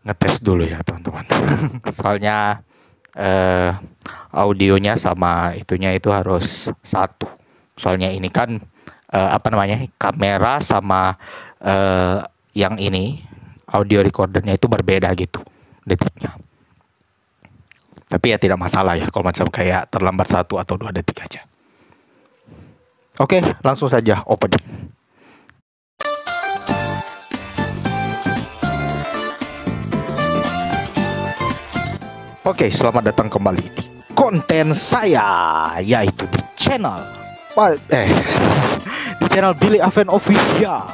ngetes dulu ya teman-teman. Soalnya audionya sama itunya itu harus satu. Soalnya ini kan kamera sama yang ini audio recordernya itu berbeda gitu detiknya. Tapi ya tidak masalah ya kalau macam kayak terlambat 1 atau 2 detik aja. Oke, langsung saja opening. Oke, selamat datang kembali di konten saya, yaitu di channel di channel Billy Aven Official.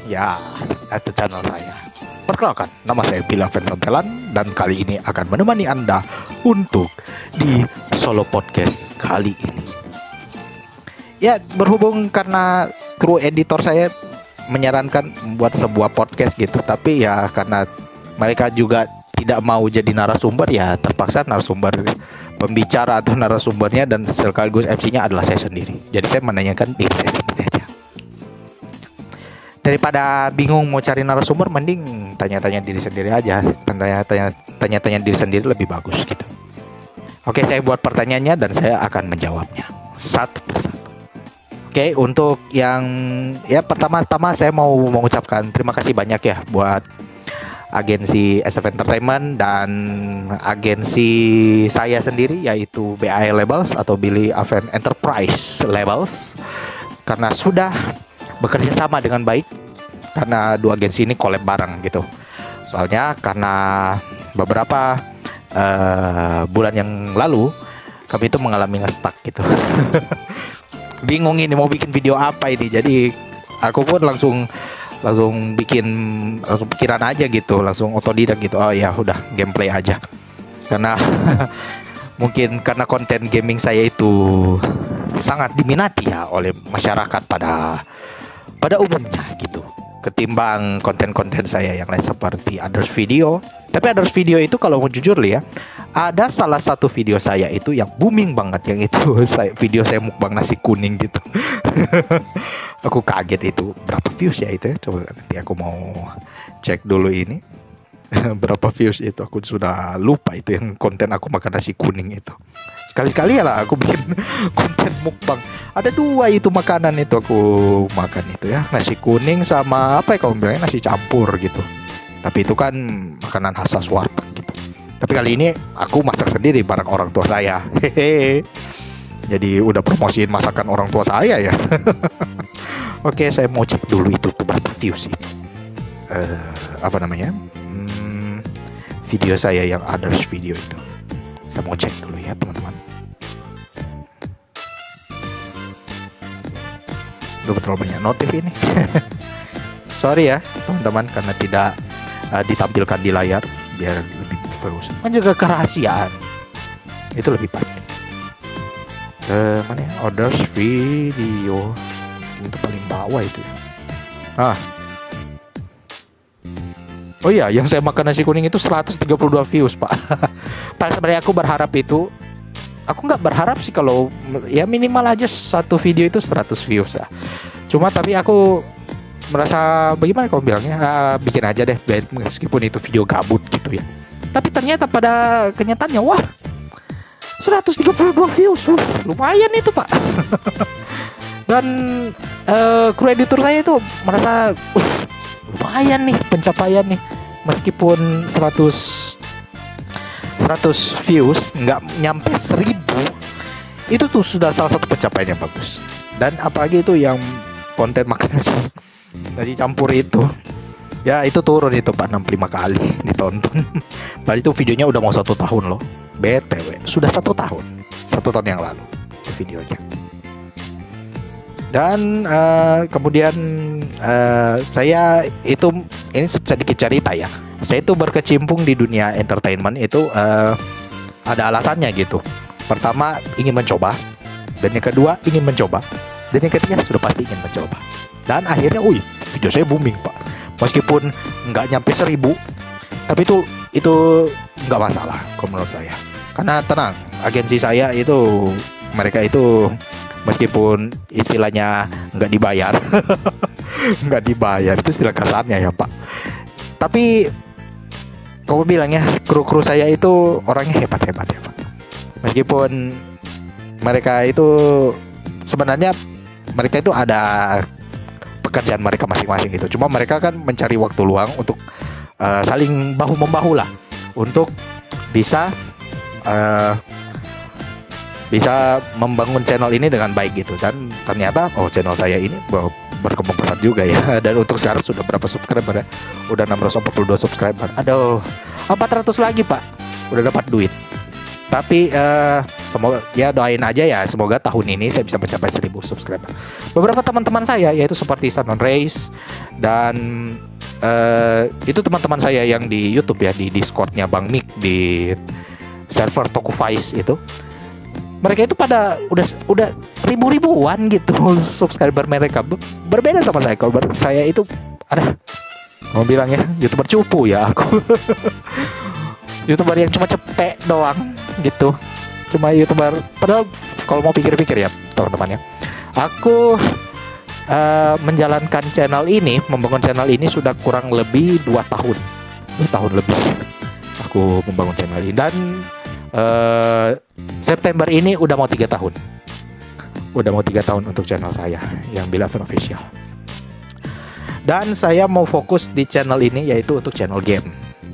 Ya, itu channel saya. Perkenalkan, nama saya Billy Aven Santelan dan kali ini akan menemani Anda untuk di solo podcast kali ini. Ya, berhubung karena kru editor saya menyarankan membuat sebuah podcast gitu, tapi ya karena mereka juga tidak mau jadi narasumber, ya terpaksa narasumber pembicara atau narasumbernya dan sekaligus MC-nya adalah saya sendiri. Jadi saya menanyakan diri saya sendiri aja. Daripada bingung mau cari narasumber, mending tanya-tanya diri sendiri aja. Tanya-tanya diri sendiri lebih bagus gitu. Oke, saya buat pertanyaannya dan saya akan menjawabnya satu persatu. Oke, untuk yang pertama-tama saya mau mengucapkan terima kasih banyak ya buat agensi SF Entertainment dan agensi saya sendiri yaitu BAE Labels atau Billy Aven Enterprise Labels, karena sudah bekerja sama dengan baik, karena dua agensi ini collab bareng gitu. Soalnya karena beberapa bulan yang lalu kami itu mengalami nge-stuck gitu. Bingung ini mau bikin video apa ini. Jadi aku pun langsung pikiran aja gitu, langsung otodidak gitu. Oh ya udah, gameplay aja. Karena mungkin karena konten gaming saya itu sangat diminati ya oleh masyarakat pada umumnya gitu, ketimbang konten-konten saya yang lain seperti Others Video. Tapi Others Video itu kalau mau jujur ya, ada salah satu video saya itu yang booming banget, yang itu video saya mukbang nasi kuning gitu. Aku kaget itu berapa views ya itu ya. Coba nanti aku mau cek dulu ini. Berapa views itu, aku sudah lupa itu yang konten aku makan nasi kuning itu. Sekali-sekali ya lah aku bikin konten mukbang. Ada 2 itu makanan itu aku makan itu ya, nasi kuning sama apa ya kamu bilangnya, nasi campur gitu. Tapi itu kan makanan khas warteg gitu. Tapi kali ini aku masak sendiri bareng orang tua saya. Hehehe. Jadi udah promosiin masakan orang tua saya ya. Oke, saya mau cek dulu itu berapa views itu. Video saya yang Others Video itu. Saya mau cek dulu ya teman-teman. Udah betul banyak notif ini. Sorry ya teman-teman karena tidak ditampilkan di layar biar lebih bagus. Menjaga kerahasiaan itu lebih penting. Mana ya? Others Video itu paling bawah itu ya. Oh iya, yang saya makan nasi kuning itu 132 views pak. Padahal sebenarnya aku berharap itu, aku nggak berharap sih kalau ya minimal aja satu video itu 100 views ya. Cuma tapi aku merasa bagaimana kamu bilangnya, bikin aja deh meskipun itu video gabut gitu ya. Tapi ternyata pada kenyataannya wah 132 views, lumayan itu pak. Dan kru editor saya itu merasa lumayan nih pencapaian nih, meskipun 100 views nggak nyampe 1000, itu tuh sudah salah satu pencapaian yang bagus. Dan apalagi itu yang konten makan nasi campur itu ya, itu turun itu pak 65 kali ditonton. Padahal itu videonya udah mau 1 tahun loh. BTW sudah 1 tahun yang lalu itu videonya. Dan kemudian saya itu, ini sedikit cerita ya. Saya itu berkecimpung di dunia entertainment itu ada alasannya gitu. Pertama ingin mencoba, dan yang kedua ingin mencoba, dan yang ketiga sudah pasti ingin mencoba. Dan akhirnya, video saya booming pak. Meskipun nggak nyampe 1000, tapi itu nggak masalah kalau menurut saya. Karena tenang, agensi saya itu mereka itu meskipun istilahnya nggak dibayar, nggak dibayar itu istilah kasarnya ya pak. Tapi kamu bilang ya, kru saya itu orangnya hebat. Meskipun mereka itu sebenarnya mereka itu ada pekerjaan mereka masing-masing gitu. Cuma mereka kan mencari waktu luang untuk saling bahu membahu lah untuk bisa membangun channel ini dengan baik gitu. Dan ternyata channel saya ini berkembang pesat juga ya. Dan untuk sekarang sudah berapa subscriber ya? Udah 642 subscriber. Aduh, 400 lagi Pak, udah dapat duit. Tapi semoga ya, doain aja ya, semoga tahun ini saya bisa mencapai 1000 subscriber. Beberapa teman-teman saya yaitu seperti Sanon Race dan itu teman-teman saya yang di YouTube ya, di Discordnya Bang Mik, di server Toko Vice itu, mereka itu pada udah ribuan gitu subscriber mereka. Berbeda sama saya. Kalau saya itu mau bilang ya, YouTuber cupu ya aku. YouTuber yang cuma cepet doang gitu. Cuma YouTuber, padahal kalau mau pikir-pikir ya teman-teman ya, aku menjalankan channel ini, membangun channel ini sudah kurang lebih 2 tahun. 2 tahun lebih aku membangun channel ini. Dan September ini udah mau 3 tahun. Udah mau 3 tahun untuk channel saya yang Bilaven Official. Dan saya mau fokus di channel ini yaitu untuk channel game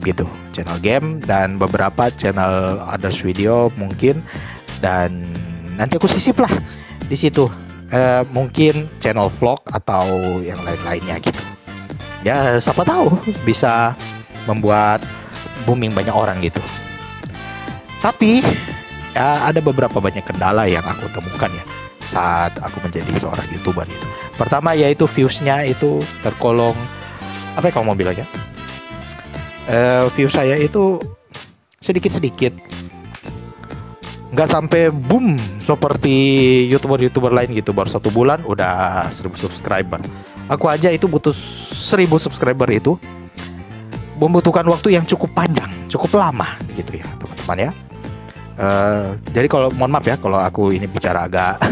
gitu. Channel game dan beberapa channel others video mungkin. Dan nanti aku sisip lah di situ. Mungkin channel vlog atau yang lain-lainnya gitu. Ya siapa tahu bisa membuat booming banyak orang gitu. Tapi ya ada beberapa banyak kendala yang aku temukan ya saat aku menjadi seorang YouTuber itu. Pertama yaitu views-nya itu tergolong, apa ya kamu mau bilangnya? Views saya itu sedikit-sedikit, nggak sampai boom seperti YouTuber lain gitu. Baru 1 bulan udah 1000 subscriber. Aku aja itu butuh 1000 subscriber itu membutuhkan waktu yang cukup panjang, cukup lama gitu ya teman-teman ya. Jadi kalau mohon maaf ya kalau aku ini bicara agak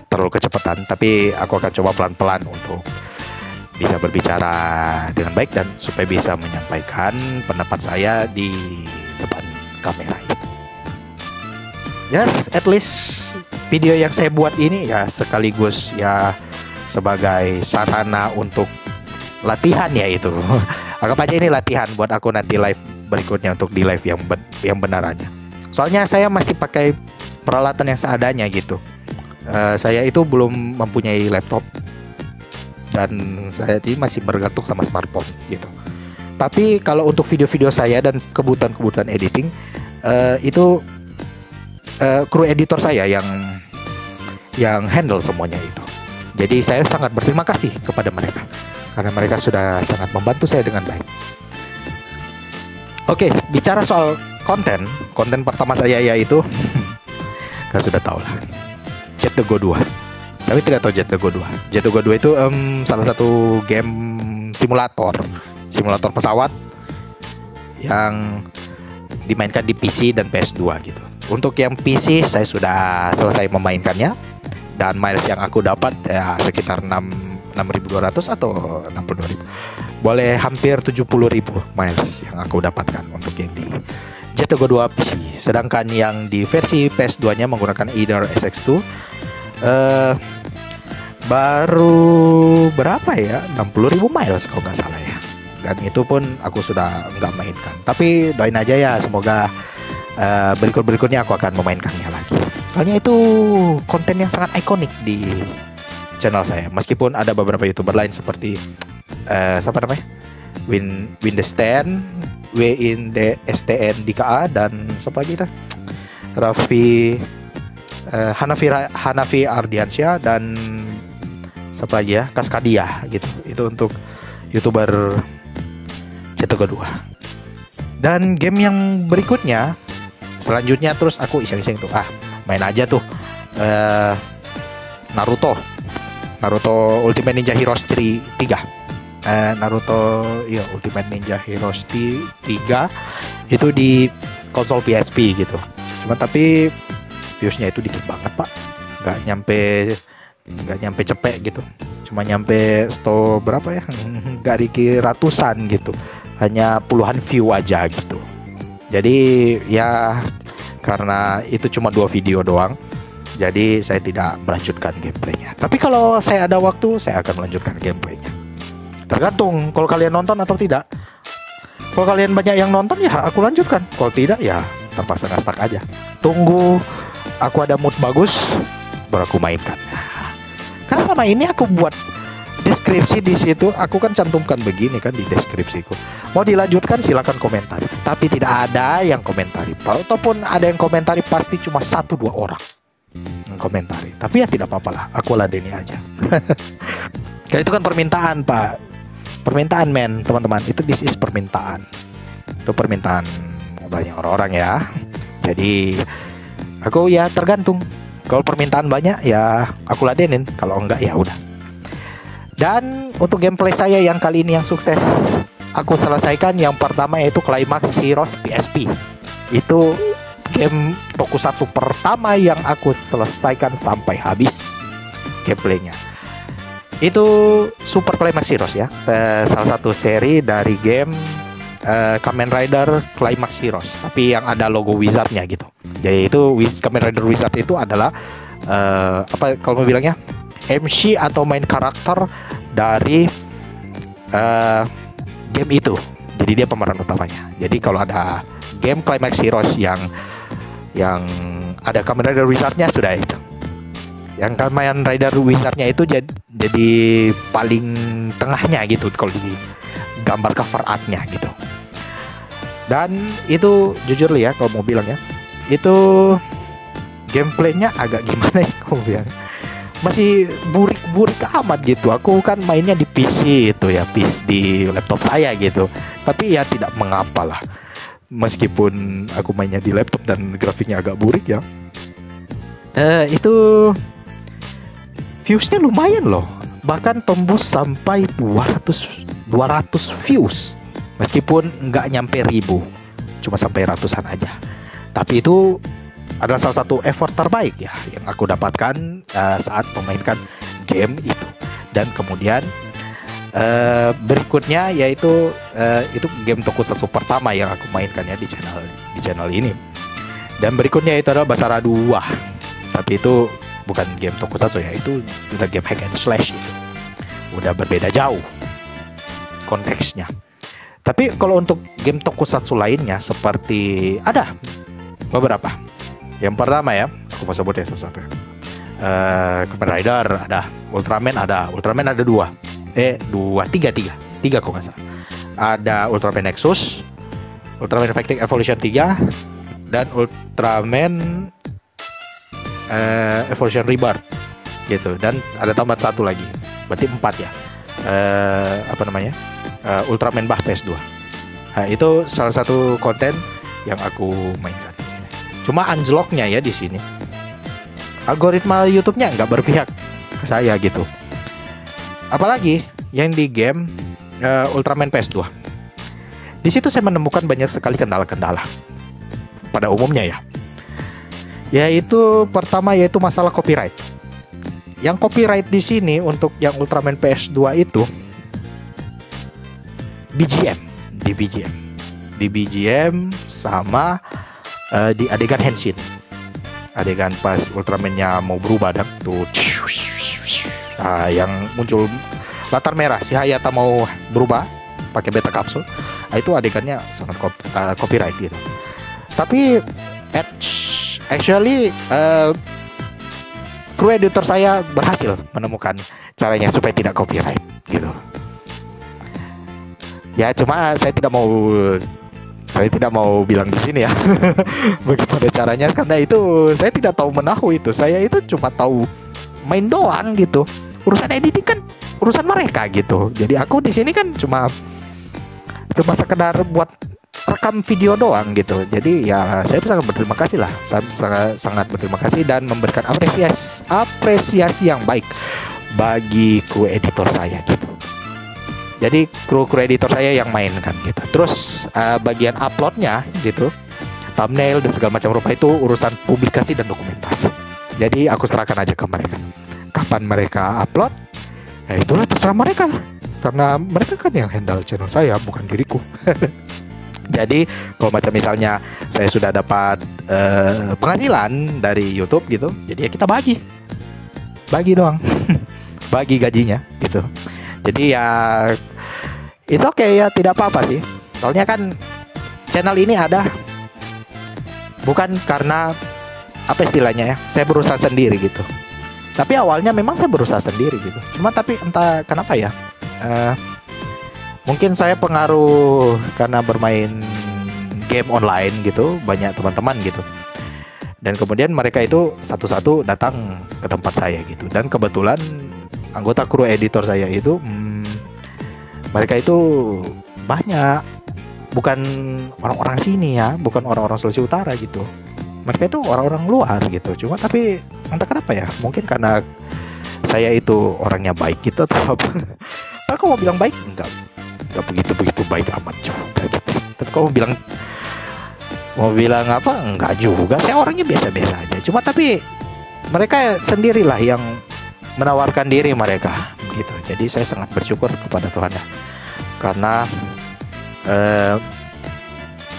terlalu kecepatan, tapi aku akan coba pelan-pelan untuk bisa berbicara dengan baik dan supaya bisa menyampaikan pendapat saya di depan kamera ini. Ya, at least video yang saya buat ini ya sekaligus ya sebagai sarana untuk latihan ya itu. Anggap aja ini latihan buat aku nanti live berikutnya untuk di live yang benarannya. Soalnya saya masih pakai peralatan yang seadanya gitu. Saya itu belum mempunyai laptop dan saya ini masih bergantung sama smartphone gitu. Tapi kalau untuk video-video saya dan kebutuhan editing itu kru editor saya yang handle semuanya itu. Jadi saya sangat berterima kasih kepada mereka karena mereka sudah sangat membantu saya dengan baik. Oke, bicara soal konten pertama saya yaitu kan sudah tahu lah, Jet to Go 2. Saya tidak tahu Jet to Go 2. Jet to Go 2 itu salah satu game simulator pesawat yang dimainkan di PC dan PS2 gitu. Untuk yang PC saya sudah selesai memainkannya dan miles yang aku dapat ya sekitar 6.200 atau 62.000. Boleh hampir 70.000 miles yang aku dapatkan untuk yang di Jet to Go 2 PC. Sedangkan yang di versi PS2-nya menggunakan Eider SX2 baru berapa ya? 60.000 miles kalau nggak salah ya. Dan itu pun aku sudah nggak mainkan. Tapi doain aja ya, semoga berikutnya aku akan memainkannya lagi. Soalnya itu konten yang sangat ikonik di channel saya. Meskipun ada beberapa YouTuber lain seperti siapa namanya? Win the Stand, in the STN DKA, dan siapa lagi kita? Hanafi Ardiansyah dan siapa lagi ya? Kaskadia gitu. Itu untuk YouTuber Jet to Go 2. Dan game yang berikutnya selanjutnya terus aku iseng-iseng tuh main aja tuh Naruto Ultimate Ninja Heroes 3. Ultimate Ninja Heroes 3 itu di konsol PSP gitu. Cuma tapi viewsnya itu dikit banget pak, nggak nyampe cepet gitu. Cuma nyampe berapa ya, nggak ratusan gitu, hanya puluhan view aja gitu. Jadi ya karena itu cuma 2 video doang, jadi saya tidak melanjutkan gameplaynya. Tapi kalau saya ada waktu, saya akan melanjutkan gameplaynya. Tergantung kalau kalian nonton atau tidak. Kalau kalian banyak yang nonton ya aku lanjutkan. Kalau tidak ya terpaksa ngestak aja. Tunggu aku ada mood bagus baru aku mainkan. Karena selama ini aku buat deskripsi di situ, aku kan cantumkan begini kan di deskripsiku. Mau dilanjutkan silakan komentari. Tapi tidak ada yang komentari. Ataupun ada yang komentari pasti cuma 1-2 orang yang komentari. Tapi ya tidak apa-apa lah, aku ladeni aja. Karena itu kan permintaan, Pak. Permintaan, men, teman-teman. Itu this is permintaan. Itu permintaan banyak orang-orang ya. Jadi aku ya tergantung. Kalau permintaan banyak ya aku ladenin. Kalau enggak ya udah. Dan untuk gameplay saya yang kali ini yang sukses, aku selesaikan yang pertama yaitu Climax Heroes PSP. Itu game tokusatsu pertama yang aku selesaikan sampai habis gameplaynya. Itu Super Climax Heroes ya, salah satu seri dari game Kamen Rider Climax Heroes, tapi yang ada logo wizardnya gitu. Jadi itu Kamen Rider Wizard itu adalah apa kalau mau bilangnya MC atau main karakter dari game itu. Jadi dia pemeran utamanya. Jadi kalau ada game Climax Heroes yang ada Kamen Rider Wizardnya sudah itu. Yang Kamen Rider Wizardnya itu jadi paling tengahnya gitu kalau di gambar cover artnya gitu. Dan itu jujur ya kalau mau bilang ya, itu gameplaynya agak gimana ya kalau bilang, masih burik-burik amat gitu. Aku kan mainnya di PC itu ya, PC di laptop saya gitu. Tapi ya tidak mengapa lah, meskipun aku mainnya di laptop dan grafiknya agak burik ya. Itu viewsnya lumayan loh, bahkan tembus sampai 200 views, meskipun nggak nyampe 1000, cuma sampai ratusan aja. Tapi itu adalah salah satu effort terbaik ya yang aku dapatkan saat memainkan game itu. Dan kemudian berikutnya yaitu itu game tokusatsu pertama yang aku mainkan ya di channel ini. Dan berikutnya itu adalah Basara 2. Tapi itu bukan game tokusatsu ya, itu udah game hack and slash itu. Udah berbeda jauh konteksnya. Tapi kalau untuk game tokusatsu lainnya seperti ada beberapa. Yang pertama ya, aku mau sebut ya satu-satu. Kamen Rider ada, Ultraman ada 3 kok nggak salah. Ada Ultraman Nexus, Ultraman Fighting Evolution 3, dan Ultraman Evolution Rebirth gitu. Dan ada tambahan satu lagi, berarti 4 ya. Ultraman Bah PS2. Nah, itu salah satu konten yang aku mainkan. Cuma unlock-nya ya di sini, algoritma YouTube-nya nggak berpihak ke saya gitu. Apalagi yang di game Ultraman PS2. Di situ saya menemukan banyak sekali kendala-kendala pada umumnya ya. Yaitu pertama yaitu masalah copyright. Yang copyright di sini untuk yang Ultraman PS2 itu di BGM sama di adegan henshin, adegan pas Ultraman-nya mau berubah dan tuh yang muncul latar merah si Hayata mau berubah pakai beta kapsul, itu adegannya sangat copyright gitu. Tapi actually kru editor saya berhasil menemukan caranya supaya tidak copyright gitu. Ya cuma saya tidak mau bilang di sini ya bagaimana caranya, karena itu saya tidak tahu menahu itu. Saya itu cuma tahu main doang gitu. Urusan editing kan urusan mereka gitu. Jadi aku di sini kan cuma sekedar buat rekam video doang gitu. Jadi ya saya sangat berterima kasih lah, sangat berterima kasih dan memberikan apresiasi yang baik bagi kru editor saya gitu. Jadi kru editor saya yang mainkan gitu. Terus bagian uploadnya gitu, thumbnail dan segala macam rupa itu urusan publikasi dan dokumentasi. Jadi aku serahkan aja ke mereka. Kapan mereka upload, ya itulah terserah mereka lah. Karena mereka kan yang handle channel saya, bukan diriku. Jadi kalau macam misalnya saya sudah dapat penghasilan dari YouTube gitu, jadi ya kita bagi doang, bagi gajinya gitu. Jadi ya itu oke ya, tidak apa-apa sih. Soalnya kan channel ini ada bukan karena apa istilahnya ya, saya berusaha sendiri gitu. Tapi awalnya memang saya berusaha sendiri gitu. Cuma tapi entah kenapa ya, mungkin saya pengaruh karena bermain game online gitu, banyak teman-teman gitu. Dan kemudian mereka itu satu-satu datang ke tempat saya gitu. Dan kebetulan anggota kru editor saya itu mereka itu banyak, bukan orang-orang sini ya, bukan orang-orang Sulawesi Utara gitu. Mereka itu orang-orang luar gitu. Cuma tapi entah kenapa ya, mungkin karena saya itu orangnya baik gitu atau apa. Tapi kalau mau bilang baik enggak begitu baik amat juga gitu. Tapi kalau mau bilang apa, enggak juga, saya orangnya biasa-biasa aja. Cuma tapi mereka sendirilah yang menawarkan diri mereka gitu. Jadi saya sangat bersyukur kepada Tuhan ya, karena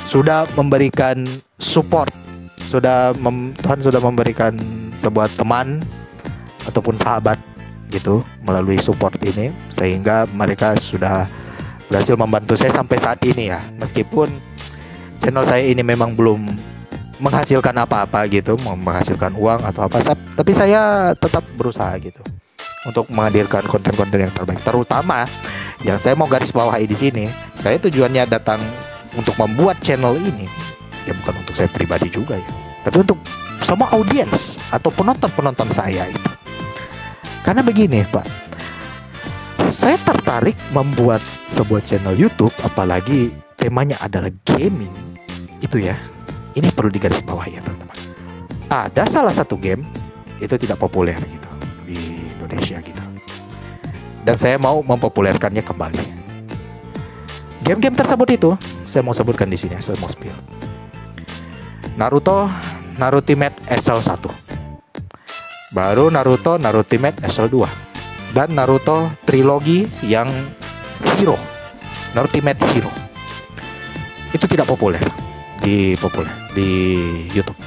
sudah memberikan support, Tuhan sudah memberikan sebuah teman ataupun sahabat gitu melalui support ini, sehingga mereka sudah berhasil membantu saya sampai saat ini ya. Meskipun channel saya ini memang belum menghasilkan apa-apa gitu, menghasilkan uang atau apa, tapi saya tetap berusaha gitu untuk menghadirkan konten-konten yang terbaik. Terutama yang saya mau garis bawahi di sini, saya tujuannya datang untuk membuat channel ini ya bukan untuk saya pribadi juga ya, tapi untuk semua audiens atau penonton saya itu. Karena begini Pak, saya tertarik membuat sebuah channel YouTube, apalagi temanya adalah gaming itu ya. Ini perlu digarisbawahi ya teman-teman. Ada salah satu game itu tidak populer gitu di Indonesia gitu, dan saya mau mempopulerkannya kembali. Game-game tersebut itu saya mau sebutkan di sini, saya mau spill. Naruto Ultimate SL1, baru Naruto Ultimate SL2, dan Naruto trilogi yang Zero, Ultimate Zero. Itu tidak populer di YouTube.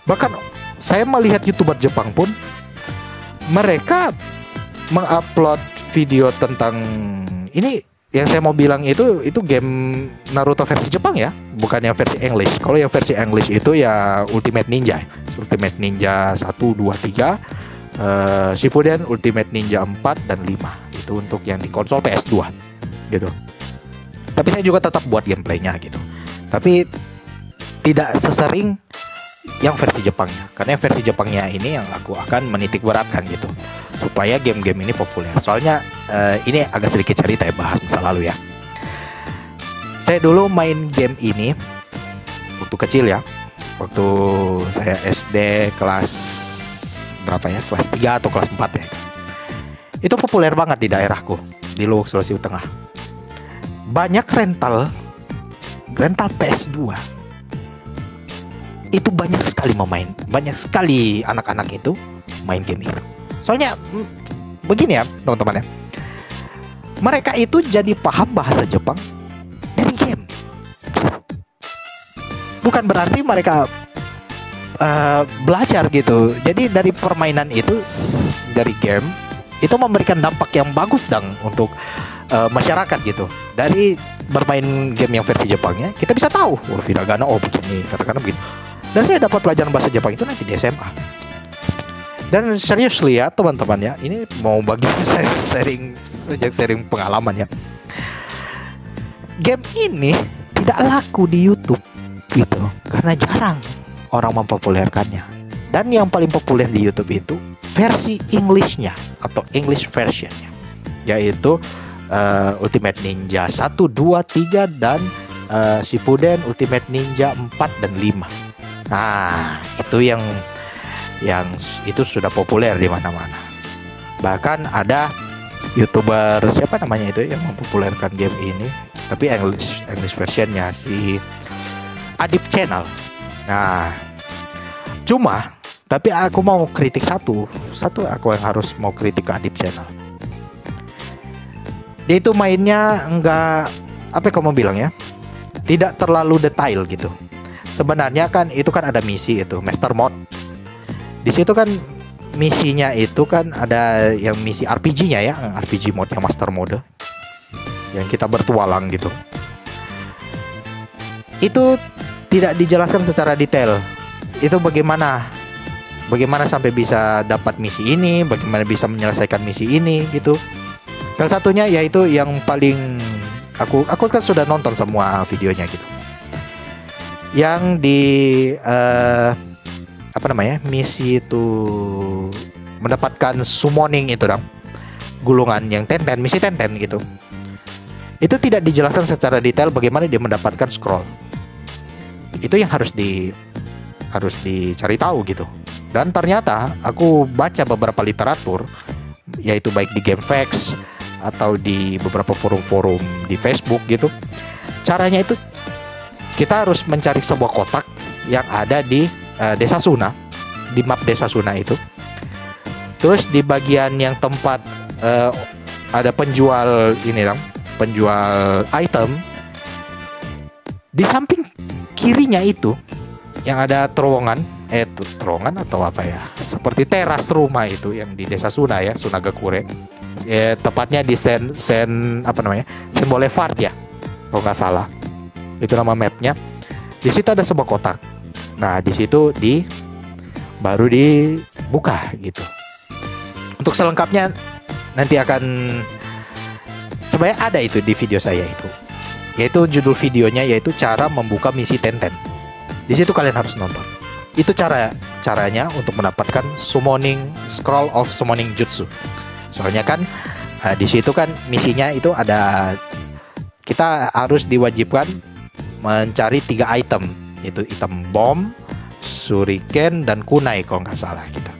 Bahkan saya melihat YouTuber Jepang pun mereka mengupload video tentang ini. Yang saya mau bilang itu game Naruto versi Jepang ya, bukan yang versi English. Kalau yang versi English itu ya Ultimate Ninja 1, 2, 3, Shippuden, Ultimate Ninja 4 dan 5. Itu untuk yang di konsol PS2 gitu. Tapi saya juga tetap buat gameplaynya gitu. Tapi tidak sesering yang versi Jepangnya, karena yang versi Jepangnya ini yang aku akan menitik beratkan gitu, supaya game-game ini populer. Soalnya ini agak sedikit cerita ya, bahas masa lalu ya. Saya dulu main game ini waktu kecil ya, waktu saya SD kelas berapa ya, kelas 3 atau kelas 4 ya. Itu populer banget di daerahku, di Luwuk, Sulawesi Tengah. Banyak rental PS2. Itu banyak sekali anak-anak itu main game itu. Soalnya begini ya teman-teman ya, mereka itu jadi paham bahasa Jepang dari game. Bukan berarti mereka belajar gitu. Jadi dari permainan itu, dari game itu memberikan dampak yang bagus untuk masyarakat gitu. Dari bermain game yang versi Jepangnya, kita bisa tahu hiragana begini, katakanlah begini. Dan saya dapat pelajaran bahasa Jepang itu nanti di SMA. Dan serius lihat teman-teman ya, ini mau bagi saya sharing pengalaman ya. Game ini tidak laku di YouTube gitu, karena jarang orang mempopulerkannya. Dan yang paling populer di YouTube itu versi Englishnya atau English versionnya, yaitu Ultimate Ninja 1, 2, 3 dan Shippuden, Ultimate Ninja 4 dan 5. Nah, itu yang itu sudah populer di mana-mana. Bahkan ada YouTuber siapa namanya itu yang mempopulerkan game ini, tapi English versionnya, si Adib Channel. Nah, tapi aku mau kritik satu aku yang harus mau kritik ke Adib Channel. Dia itu mainnya enggak, apa kamu bilang ya, tidak terlalu detail gitu. Sebenarnya kan itu kan ada misi itu Master Mode. Di situ kan misinya itu kan ada yang misi RPG-nya ya, RPG mode yang Master Mode, yang kita bertualang gitu. Itu tidak dijelaskan secara detail. Itu bagaimana sampai bisa dapat misi ini, bagaimana bisa menyelesaikan misi ini gitu. Salah satunya yaitu yang paling aku kan sudah nonton semua videonya gitu. Yang di misi itu mendapatkan summoning itu dong, gulungan yang Tenten, misi Tenten gitu. Itu tidak dijelaskan secara detail bagaimana dia mendapatkan scroll. Itu yang harus dicari tahu gitu. Dan ternyata aku baca beberapa literatur, yaitu baik di GameFAQs atau di beberapa forum-forum di Facebook gitu. Caranya itu kita harus mencari sebuah kotak yang ada di Desa Suna, di map Desa Suna itu. Terus di bagian yang tempat ada penjual penjual item, di samping kirinya itu yang ada terowongan atau apa ya, seperti teras rumah itu yang di Desa Suna ya, Sunagakure. Tepatnya di Sen Boulevard ya, kalau nggak salah. Itu nama mapnya. Di situ ada sebuah kotak. Nah, di situ baru dibuka gitu. Untuk selengkapnya nanti akan sebenarnya ada itu di video saya itu. Yaitu judul videonya yaitu cara membuka misi Tenten. Di situ kalian harus nonton. Itu caranya untuk mendapatkan Scroll of Summoning Jutsu. Soalnya kan di situ kan misinya itu ada, kita harus diwajibkan mencari 3 item, yaitu item bom, shuriken, dan kunai kalau nggak salah gitu.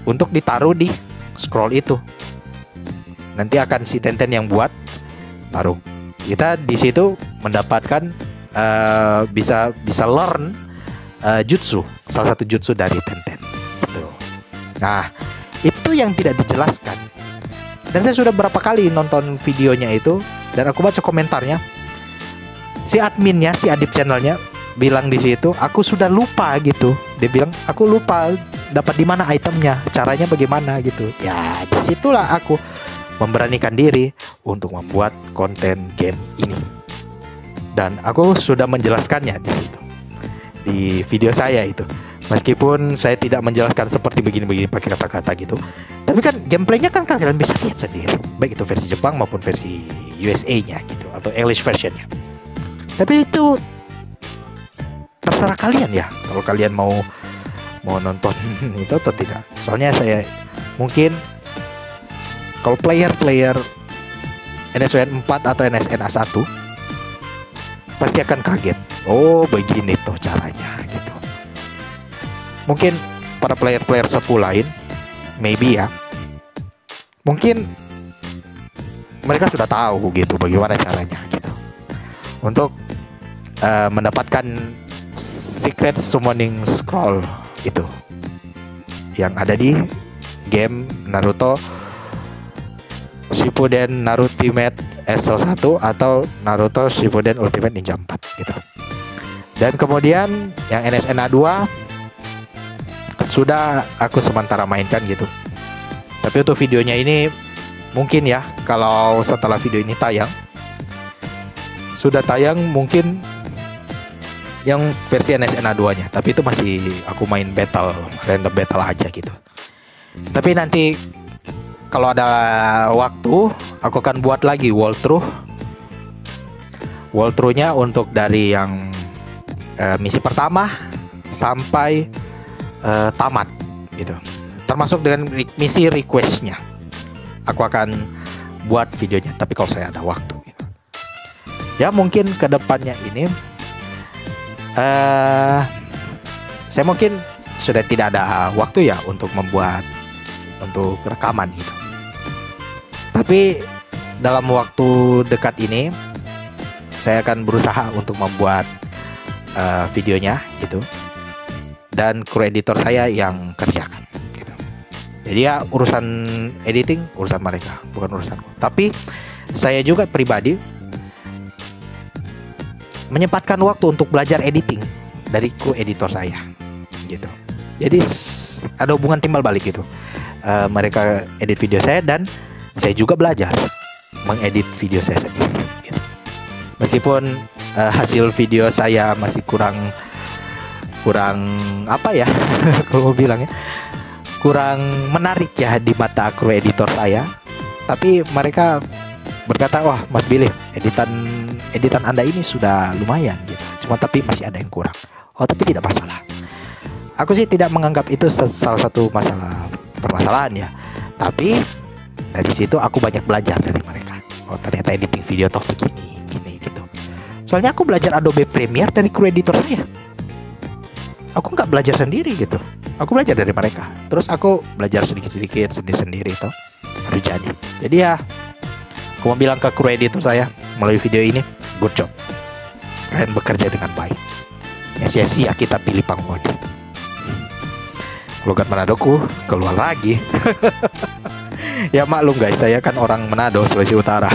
Untuk ditaruh di scroll itu. Nanti akan si Tenten yang buat, baru kita di situ mendapatkan bisa learn jutsu, salah satu jutsu dari Tenten gitu. Nah, itu yang tidak dijelaskan. Dan saya sudah berapa kali nonton videonya itu, dan aku baca komentarnya. Si adminnya, si Adip channelnya bilang di situ, aku sudah lupa gitu. Dia bilang, aku lupa dapat di mana itemnya, caranya bagaimana gitu. Ya, disitulah aku memberanikan diri untuk membuat konten game ini. Dan aku sudah menjelaskannya di situ, di video saya itu. Meskipun saya tidak menjelaskan seperti begini-begini pakai kata-kata gitu, tapi kan gameplaynya kan kalian bisa lihat sendiri, baik itu versi Jepang maupun versi USA-nya gitu, atau English versionnya. Tapi itu terserah kalian ya, kalau kalian mau nonton itu atau tidak. Soalnya saya mungkin kalau player NSWN 4 atau NSNA 1 pasti akan kaget. Oh, begini tuh caranya gitu. Mungkin para player sepuh lain, maybe ya, mungkin mereka sudah tahu gitu bagaimana caranya gitu untuk mendapatkan secret summoning scroll itu yang ada di game Naruto Shippuden Ultimate SL1 atau Naruto Shippuden Ultimate Ninja 4 gitu. Dan kemudian yang NSNA 2 sudah aku sementara mainkan gitu. Tapi untuk videonya ini mungkin ya, kalau setelah video ini sudah tayang mungkin yang versi NSNA 2-nya. Tapi itu masih aku main random battle aja gitu. Tapi nanti kalau ada waktu aku akan buat lagi walkthrough-nya untuk dari yang misi pertama sampai tamat gitu, termasuk dengan misi requestnya. Aku akan buat videonya, tapi kalau saya ada waktu gitu. Ya mungkin kedepannya ini saya mungkin sudah tidak ada waktu ya untuk rekaman gitu. Tapi dalam waktu dekat ini saya akan berusaha untuk membuat videonya gitu. Dan kru editor saya yang kerjakan gitu. Jadi ya urusan editing urusan mereka, bukan urusanku. Tapi saya juga pribadi menyempatkan waktu untuk belajar editing dari kru editor saya gitu. Jadi ada hubungan timbal balik gitu. Mereka edit video saya dan saya juga belajar mengedit video saya sendiri gitu. Meskipun hasil video saya masih kurang apa ya kalau mau bilang ya, kurang menarik ya di mata kru editor saya, tapi mereka berkata, wah Mas Billy, editan Anda ini sudah lumayan gitu, cuma tapi masih ada yang kurang. Oh tapi tidak masalah, aku sih tidak menganggap itu salah satu permasalahan ya, tapi dari situ aku banyak belajar dari mereka. Oh ternyata editing video toh gini gitu. Soalnya aku belajar Adobe Premiere dari kru editor saya. Aku nggak belajar sendiri gitu. Aku belajar dari mereka. Terus aku belajar sedikit-sedikit sendiri-sendiri itu baru jadi. Jadi ya, aku mau bilang ke kru editor saya melalui video ini, good job. Kalian bekerja dengan baik. Ya sia-sia kita pilih Pangmodi. Logat Manadoku keluar lagi. Ya maklum guys, saya kan orang Manado, Sulawesi Utara.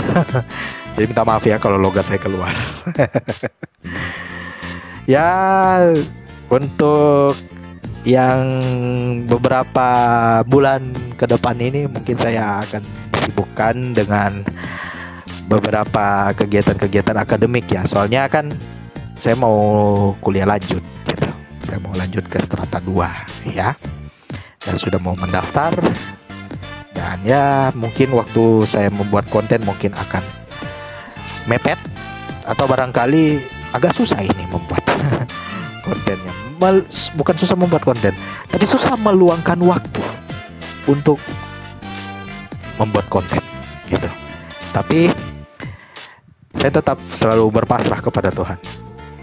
Jadi minta maaf ya kalau logat saya keluar. Ya untuk yang beberapa bulan ke depan ini mungkin saya akan disibukkan dengan beberapa kegiatan-kegiatan akademik ya. Soalnya kan saya mau kuliah lanjut gitu. Saya mau lanjut ke strata 2 ya. Dan sudah mau mendaftar. Dan ya mungkin waktu saya membuat konten mungkin akan mepet atau barangkali agak susah ini membuat kontennya. Bukan susah membuat konten, tapi susah meluangkan waktu untuk membuat konten gitu. Tapi saya tetap selalu berpasrah kepada Tuhan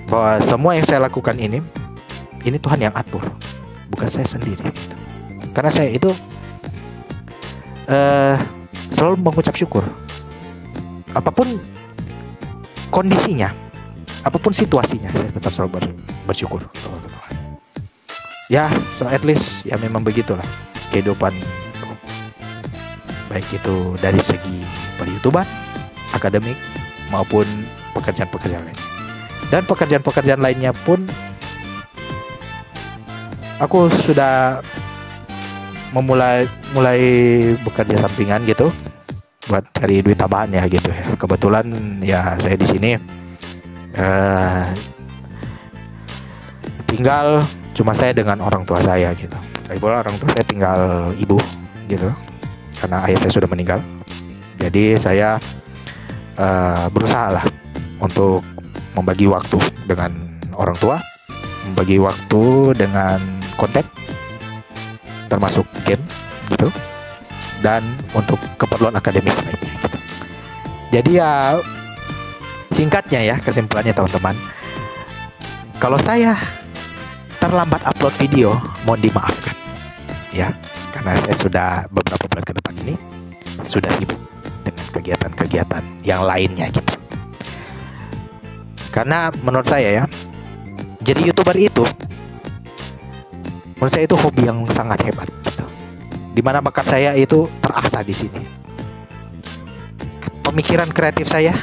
bahwa semua yang saya lakukan ini Tuhan yang atur, bukan saya sendiri gitu. Karena saya itu selalu mengucap syukur apapun kondisinya, apapun situasinya, saya tetap selalu bersyukur kepada Tuhan. Ya, so at least ya memang begitulah kehidupan, baik itu dari segi per-YouTuber, akademik maupun pekerjaan-pekerjaan lain. Dan pekerjaan-pekerjaan lainnya pun aku sudah mulai bekerja sampingan gitu buat cari duit tambahan ya gitu ya. Kebetulan ya saya di sini tinggal cuma saya dengan orang tua saya gitu. Lagipula orang tua saya tinggal ibu gitu karena ayah saya sudah meninggal. Jadi saya berusaha lah untuk membagi waktu dengan orang tua, membagi waktu dengan konten termasuk game gitu, dan untuk keperluan akademis lainnya gitu. Jadi ya singkatnya ya, kesimpulannya teman-teman, kalau saya terlambat upload video mohon dimaafkan ya, karena saya sudah beberapa bulan ke depan ini sudah sibuk dengan kegiatan-kegiatan yang lainnya gitu. Karena menurut saya ya, jadi YouTuber itu menurut saya itu hobi yang sangat hebat gitu. Dimana bakat saya itu terasah di sini. Pemikiran kreatif saya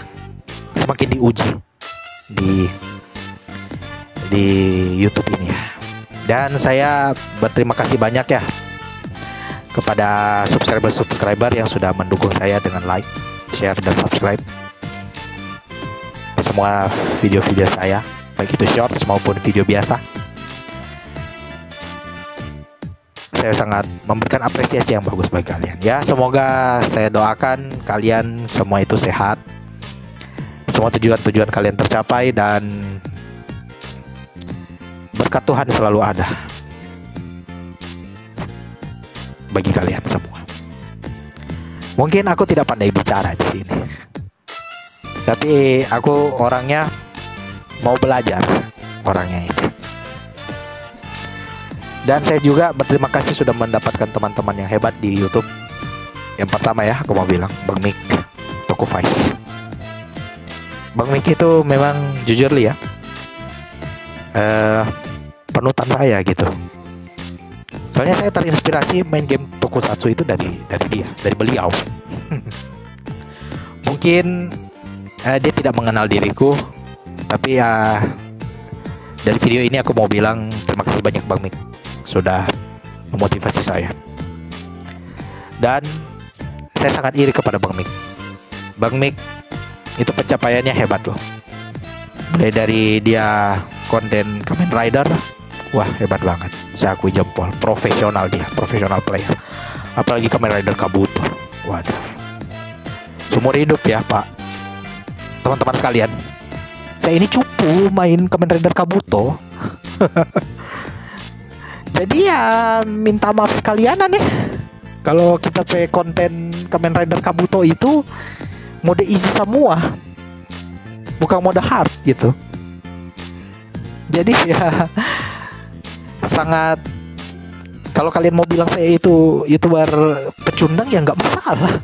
semakin diuji di YouTube ini ya. Dan saya berterima kasih banyak ya kepada subscriber yang sudah mendukung saya dengan like, share, dan subscribe semua video-video saya, baik itu shorts maupun video biasa. Saya sangat memberikan apresiasi yang bagus bagi kalian ya. Semoga saya doakan kalian semua itu sehat, semua tujuan-tujuan kalian tercapai, dan berkat Tuhan selalu ada bagi kalian semua. Mungkin aku tidak pandai bicara di sini, tapi aku orangnya mau belajar, orangnya itu. Dan saya juga berterima kasih sudah mendapatkan teman-teman yang hebat di YouTube. Yang pertama ya, aku mau bilang Bang Mik, Toko Vice. Bang Mik itu memang jujur li ya, panutan saya gitu. Soalnya saya terinspirasi main game Tokusatsu itu dari beliau. Mungkin dia tidak mengenal diriku, Tapi ya dari video ini aku mau bilang terima kasih banyak Bang Mik sudah memotivasi saya. Dan saya sangat iri kepada Bang Mik. Bang Mik itu pencapaiannya hebat loh. Mulai dari dia konten Kamen Rider, wah hebat banget. Saya akui jempol, profesional dia, profesional player. Apalagi Kamen Rider Kabuto, waduh. Seumur hidup ya Pak, teman-teman sekalian. Saya ini cupu main Kamen Rider Kabuto. Jadi ya minta maaf sekalianan ya. Kalau kita play konten Kamen Rider Kabuto itu mode easy semua, bukan mode hard gitu. Jadi ya sangat, kalau kalian mau bilang saya itu YouTuber pecundang ya nggak masalah,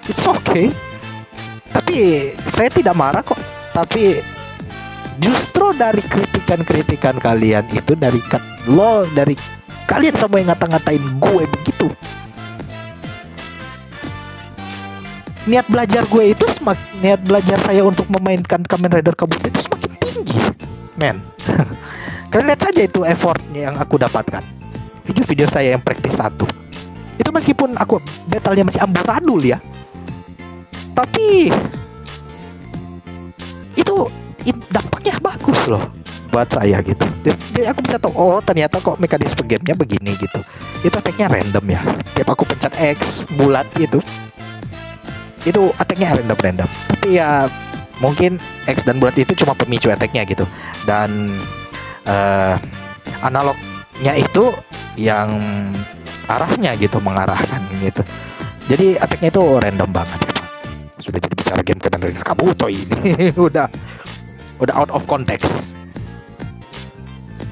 it's okay. Tapi saya tidak marah kok. Tapi justru dari kritikan-kritikan kalian itu, dari kalian semua yang ngata-ngatain gue begitu, niat belajar gue itu niat belajar saya untuk memainkan Kamen Rider Kabuto itu semakin tinggi, men. Kalian lihat saja itu effortnya yang aku dapatkan. Video-video saya yang praktis 1 itu, meskipun aku battle-nya masih amburadul ya, tapi itu dampaknya bagus loh buat saya gitu. Jadi aku bisa tahu, oh ternyata kok mekanisme gamenya begini gitu. Itu attack-nya random ya. Tiap aku pencet X bulat itu attack-nya random. Tapi ya mungkin X dan bulat itu cuma pemicu attack-nya gitu. Dan analognya itu yang arahnya gitu, mengarahkan gitu. Jadi attack-nya itu random banget ya, Pak. Sudah jadi bicara game Kamen Rider Kabuto ini udah out of context.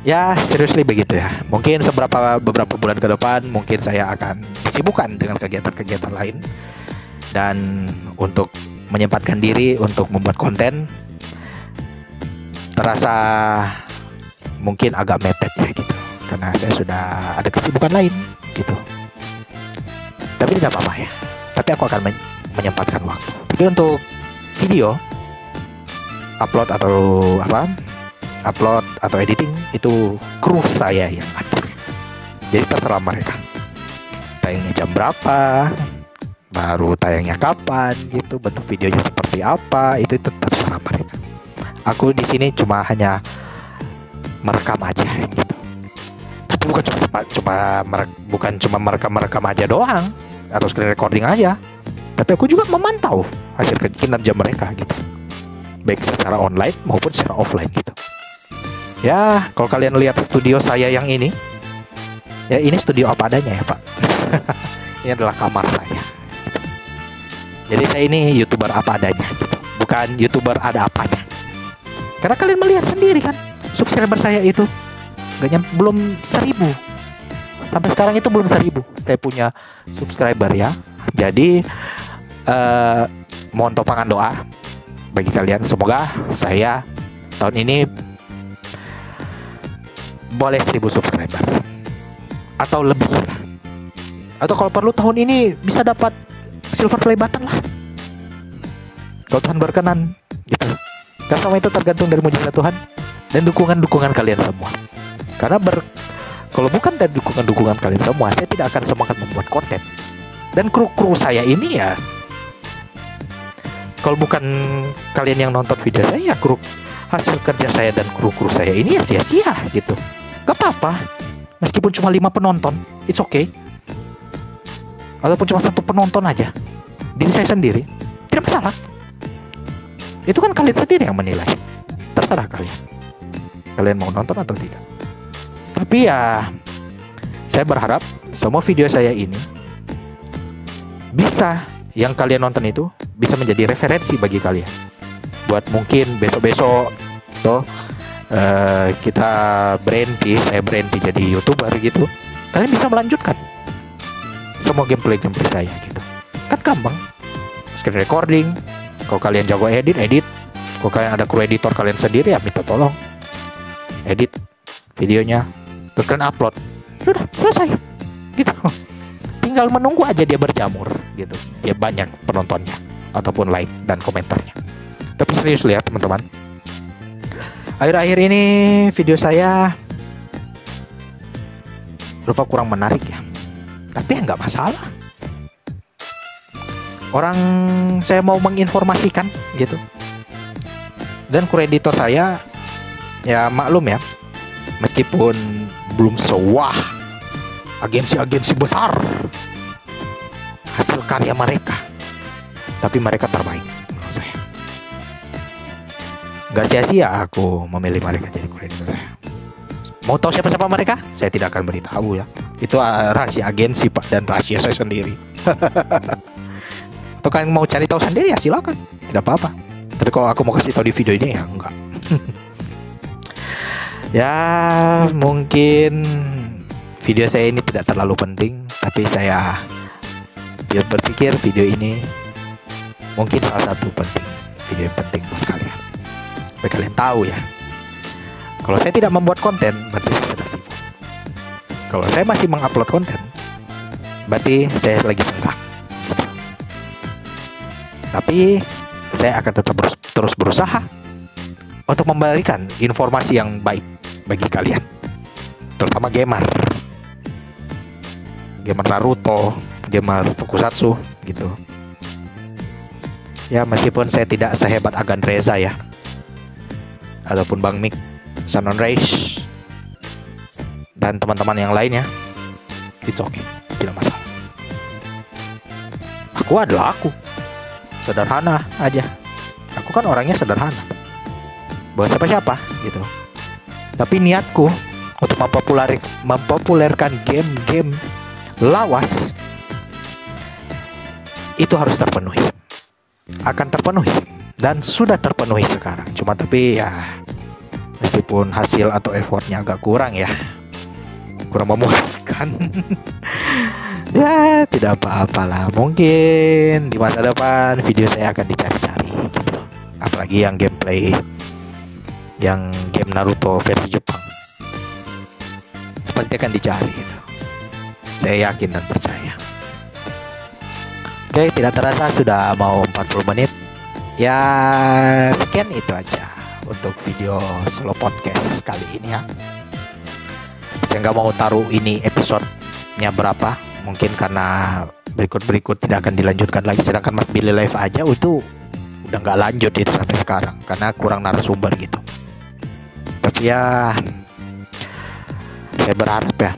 Ya, seriously begitu ya. Mungkin beberapa bulan ke depan mungkin saya akan disibukkan dengan kegiatan-kegiatan lain. Dan untuk menyempatkan diri untuk membuat konten terasa mungkin agak mepet ya gitu, karena saya sudah ada kesibukan lain gitu. Tapi tidak apa-apa ya. Tapi aku akan menyempatkan waktu. Tapi untuk video upload atau editing itu kru saya yang atur. Jadi terserah mereka tayangnya jam berapa, baru tayangnya kapan gitu, bentuk videonya seperti apa, itu terserah mereka. Aku di sini cuma hanya merekam aja gitu. Tapi bukan cuma merekam aja doang atau screen recording aja. Tapi aku juga memantau hasil kinerja mereka gitu, baik secara online maupun secara offline gitu. Ya, kalau kalian lihat studio saya yang ini, ya ini studio apa adanya ya Pak. Ini adalah kamar saya. Jadi saya ini YouTuber apa adanya gitu. Bukan YouTuber ada apanya. Karena kalian melihat sendiri kan, subscriber saya itu belum 1000. Sampai sekarang itu belum 1000 saya punya subscriber ya. Jadi mohon topangan doa bagi kalian. Semoga saya tahun ini boleh 1000 subscriber atau lebih lah. Atau kalau perlu tahun ini bisa dapat silver play button lah, kalau Tuhan berkenan gitu. Karena semua itu tergantung dari mujizat Tuhan dan dukungan kalian semua. Karena kalau bukan dari dukungan kalian semua, saya tidak akan semangat membuat konten. Dan kru saya ini ya, kalau bukan kalian yang nonton video saya, hasil kerja saya dan kru saya ini ya sia-sia gitu. Gak apa-apa, meskipun cuma 5 penonton, it's okay. Ataupun cuma 1 penonton aja, diri saya sendiri, tidak masalah. Itu kan kalian sendiri yang menilai. Terserah kalian mau nonton atau tidak. Tapi ya, saya berharap semua video saya ini bisa, yang kalian nonton itu bisa menjadi referensi bagi kalian. Buat mungkin besok-besok tuh saya berhenti jadi YouTuber gitu, kalian bisa melanjutkan semua gameplay saya gitu. Kan gampang, screen recording. Kalau kalian jago edit. Kalau kalian ada kru editor kalian sendiri, ya minta tolong edit videonya, terus kalian upload, sudah selesai gitu. Tinggal menunggu aja dia berjamur gitu, dia banyak penontonnya ataupun like dan komentarnya. Tapi serius lihat teman-teman, Akhir-akhir ini video saya rupa kurang menarik ya. Tapi ya nggak masalah. Orang saya mau menginformasikan gitu. Dan kru editor saya ya maklum ya, meskipun belum sewah agensi-agensi besar hasil karya mereka, tapi mereka terbaik menurut saya. Gak sia-sia aku memilih mereka jadi kru editor saya. Mau tahu siapa-siapa mereka? Saya tidak akan beritahu ya. Itu rahasia agensi Pak, dan rahasia saya sendiri. Atau kalian mau cari tahu sendiri ya silakan, tidak apa-apa. Tapi kalau aku mau kasih tahu di video ini ya enggak. Ya mungkin video saya ini tidak terlalu penting, tapi saya berpikir video ini mungkin salah satu video yang penting buat kalian. Supaya kalian tahu ya, kalau saya tidak membuat konten berarti saya sedang sibuk. Kalau saya masih mengupload konten berarti saya lagi senggang gitu. Tapi saya akan tetap terus berusaha untuk memberikan informasi yang baik bagi kalian, terutama gamer Naruto, gamer Tokusatsu gitu. Ya meskipun saya tidak sehebat Agan Reza ya, ataupun Bang Mik, Shannon Reis, dan teman-teman yang lainnya, it's okay, tidak masalah. Aku adalah aku, sederhana aja. Aku kan orangnya sederhana, bukan siapa-siapa gitu. Tapi niatku untuk mempopulerkan game-game lawas itu harus terpenuhi, akan terpenuhi, dan sudah terpenuhi sekarang. Cuma tapi ya meskipun hasil atau effortnya agak kurang ya, kurang memuaskan. Ya tidak apa-apalah, mungkin di masa depan video saya akan dicari-cari gitu. Apalagi yang gameplay, yang game Naruto versi Jepang pasti akan dicari gitu. Saya yakin dan percaya. Oke, tidak terasa sudah mau 40 menit. Ya sekian itu aja untuk video solo podcast kali ini ya. Saya nggak mau taruh ini episode-nya berapa, mungkin karena berikut tidak akan dilanjutkan lagi. Sedangkan Mas Billy Live aja itu udah nggak lanjut itu sampai sekarang karena kurang narasumber gitu. Tapi ya saya berharap ya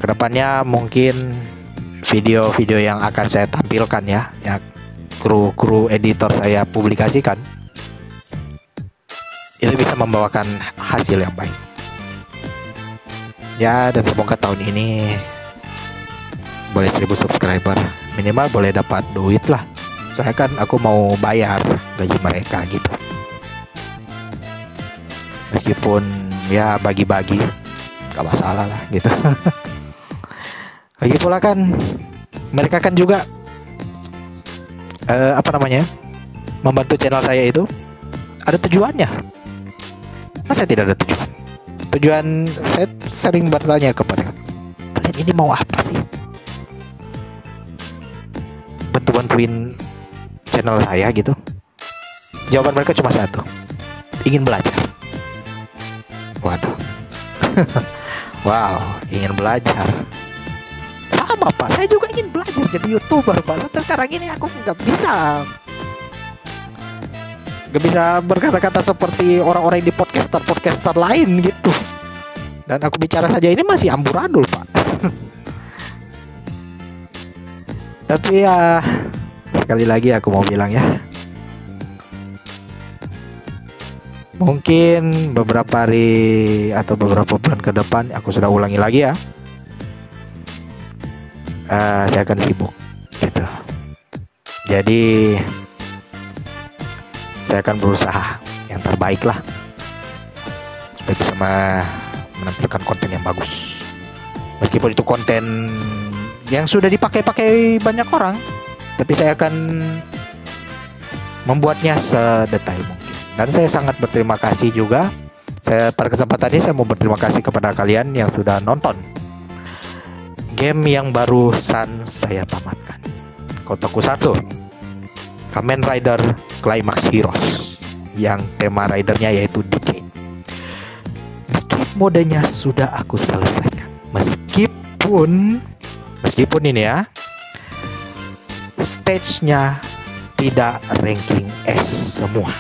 kedepannya mungkin video-video yang akan saya tampilkan ya kru editor saya publikasikan itu bisa membawakan hasil yang baik ya. Dan semoga tahun ini boleh 1000 subscriber minimal, boleh dapat duit lah. Soalnya kan aku mau bayar gaji mereka gitu. Meskipun ya bagi-bagi gak masalah lah gitu. Lagi pula kan mereka kan juga membantu channel saya itu ada tujuannya. Masa tidak ada tujuan? Tujuan saya sering bertanya kepada kalian, ini mau apa sih? Bantuin channel saya gitu. Jawaban mereka cuma satu, ingin belajar. Waduh. Wow, ingin belajar. Sama Pak, saya juga ingin belajar jadi YouTuber Pak. Sampai sekarang ini aku nggak bisa berkata-kata seperti orang-orang di podcaster lain gitu. Dan aku bicara saja ini masih amburadul Pak. Tapi ya sekali lagi aku mau bilang ya, mungkin beberapa hari atau beberapa bulan ke depan aku sudah ulangi lagi ya, saya akan sibuk gitu. Jadi saya akan berusaha yang terbaik lah supaya bisa menampilkan konten yang bagus. Meskipun itu konten yang sudah dipakai banyak orang, tapi saya akan membuatnya sedetail mungkin. Dan saya sangat berterima kasih juga. Pada kesempatan ini saya mau berterima kasih kepada kalian yang sudah nonton game yang barusan saya tamatkan, Tokusatsu Kamen Rider Climax Heroes, yang tema ridernya yaitu Decade. modenya sudah aku selesaikan. Meskipun ini ya, stage-nya tidak ranking S semua,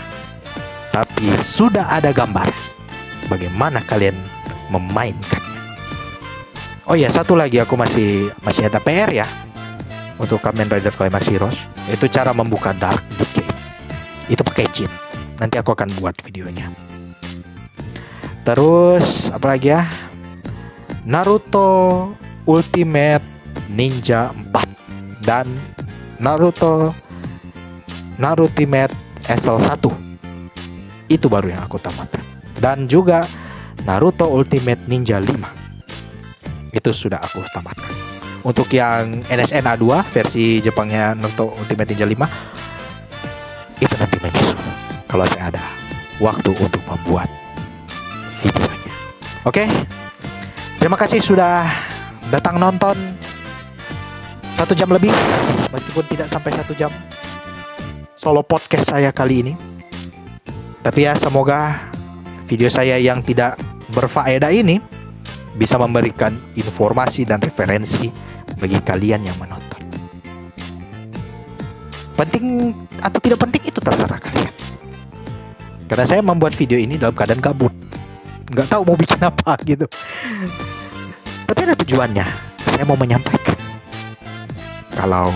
tapi sudah ada gambar bagaimana kalian memainkannya. Oh ya, satu lagi, aku masih ada PR ya untuk Kamen Rider Climax Heroes. Itu cara membuka Dark Decay. Itu pakai cheat. Nanti aku akan buat videonya. Terus apa lagi ya? Naruto Ultimate Ninja 4 dan Naruto Ultimate SL1. Itu baru yang aku tamatkan. Dan juga Naruto Ultimate Ninja 5. Itu sudah aku tamatkan. Untuk yang NSN A2 versi Jepangnya Naruto Ultimate Ninja 5, itu nanti menyusul kalau saya ada waktu untuk membuat videonya. Oke, terima kasih sudah datang nonton 1 jam lebih, meskipun tidak sampai 1 jam solo podcast saya kali ini. Tapi ya, semoga video saya yang tidak berfaedah ini bisa memberikan informasi dan referensi bagi kalian yang menonton. Penting atau tidak penting itu terserah kalian. Karena saya membuat video ini dalam keadaan gabut, nggak tahu mau bikin apa gitu. Tapi ada tujuannya. Saya mau menyampaikan kalau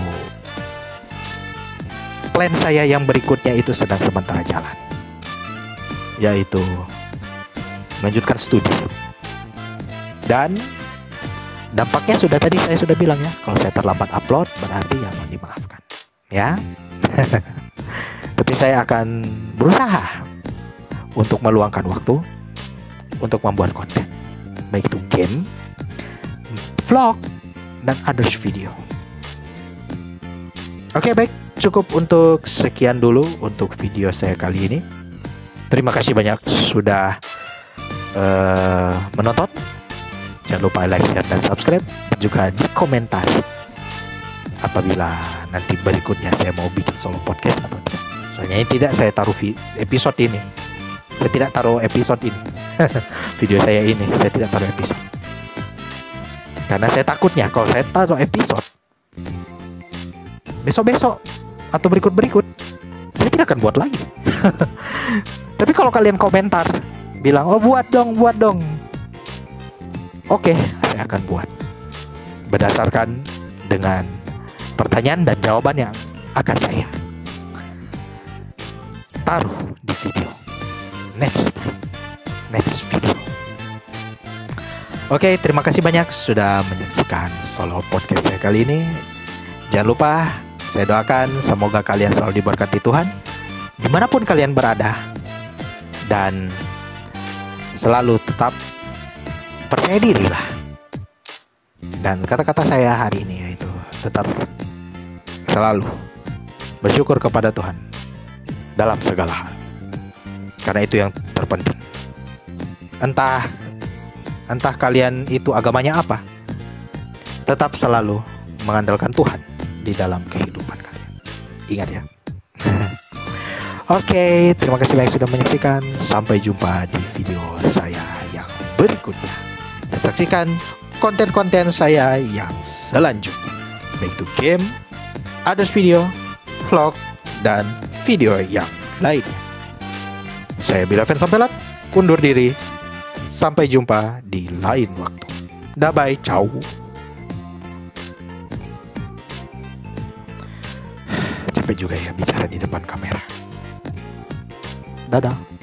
plan saya yang berikutnya itu sedang sementara jalan, yaitu melanjutkan studi. Dan dampaknya saya sudah bilang ya, kalau saya terlambat upload berarti ya mohon dimaafkan ya. Tapi saya akan berusaha untuk meluangkan waktu untuk membuat konten, baik itu game, vlog, dan others video. Oke, baik, cukup untuk sekian dulu untuk video saya kali ini. Terima kasih banyak sudah menonton. Jangan lupa like, share, dan subscribe. Juga di komentar apabila nanti berikutnya saya mau bikin solo podcast atau tidak. Soalnya ini tidak saya taruh episode ini. Saya tidak taruh episode ini. Video saya ini saya tidak taruh episode. Karena saya takutnya kalau saya taruh episode besok-besok atau berikut-berikut, saya tidak akan buat lagi. Tapi kalau kalian komentar bilang, oh buat dong, oke, saya akan buat berdasarkan dengan pertanyaan dan jawaban yang akan saya taruh di video next video. Oke, terima kasih banyak sudah menyaksikan solo podcast saya kali ini. Jangan lupa, saya doakan semoga kalian selalu diberkati Tuhan dimanapun kalian berada, dan selalu tetap percaya diri lah. Dan kata-kata saya hari ini yaitu tetap selalu bersyukur kepada Tuhan dalam segala hal, karena itu yang terpenting. Entah kalian itu agamanya apa, tetap selalu mengandalkan Tuhan di dalam kehidupan kalian. Ingat ya. Oke, terima kasih banyak sudah menyaksikan. Sampai jumpa di video saya yang berikutnya. Dan saksikan konten-konten saya yang selanjutnya, baik itu game, others video, vlog, dan video yang lainnya. Saya Bila Fan Sampelat, undur diri. Sampai jumpa di lain waktu. Bye, ciao. Capek juga ya bicara di depan kamera. Dadah.